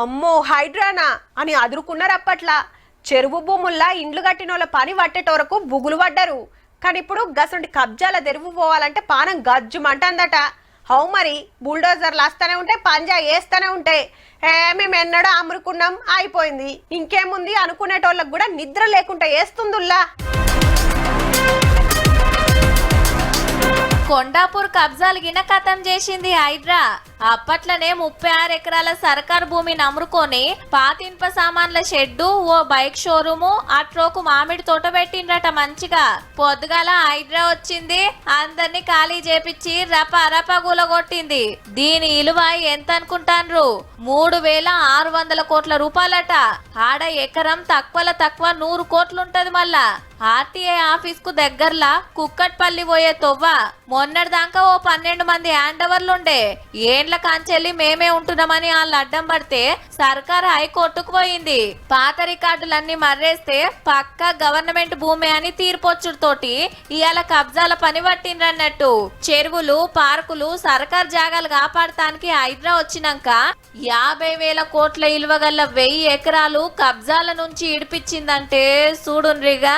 అమ్మో హైడ్రానా అని అదురుకున్నారు అప్పట్లా. చెరువు భూముల్లా ఇండ్లు కట్టినోళ్ళ పని పట్టేటోరకు బుగులు పడ్డారు. కానీ ఇప్పుడు గసంటి కబ్జాల తెరువు పోవాలంటే పానం గజ్జుమంటందట. హౌ మరి బుల్డోజర్లు వస్తూనే ఉంటాయి, పంజా వేస్తూనే ఉంటాయి. మేము ఎన్నడో అమ్ముకున్నాం అయిపోయింది, ఇంకేముంది అనుకునేటోళ్ళకి కూడా నిద్ర లేకుండా వేస్తుందిల్లా. కొండాపూర్ కబ్జాలు గిన కథం చేసింది హైడ్రా. అప్పట్లనే 36 ఎకరాల సర్కార్ భూమిని అమ్ముకొని పాతింప సామాన్ల షెడ్డు, ఓ బైక్ షోరూము, అట్రోకు మామిడి తోట పెట్టిండ్రట. మంచిగా పొద్దుగాల హైడ్రా వచ్చింది, అందరినీ ఖాళీ చేపించి రప గులగొట్టింది. దీని ఇలువ ఎంత అనుకుంటాన్రు? 3600 కోట్ల రూపాయలట. ఆడ ఎకరం తక్కువ 100 కోట్లుంటది. మళ్ళా ఆర్టీఐ ఆఫీస్ కు దగ్గరలా కుక్కట్పల్లి పోయే తొవ్వ. మొన్నటిదాకా ఓ 12 మంది హ్యాండవర్లుండే. ఏండ్ల కాంచెల్లి మేమే ఉంటున్నామని వాళ్ళు అడ్డం పడితే సర్కార్ హైకోర్టుకు పోయింది. పాత రికార్డులన్నీ మర్రేస్తే పక్క గవర్నమెంట్ భూమి అని తీర్పొచ్చుతోటి ఇవాళ కబ్జాల పని పట్టిండ్రన్నట్టు. చెరువులు, పార్కులు, సర్కార్ జాగాలు కాపాడటానికి హైడ్రా వచ్చినాక 50,000 కోట్ల ఇలువగల్ల 1000 ఎకరాలు కబ్జాల నుంచి ఇడిపించిందంటే చూడుండ్రిగా.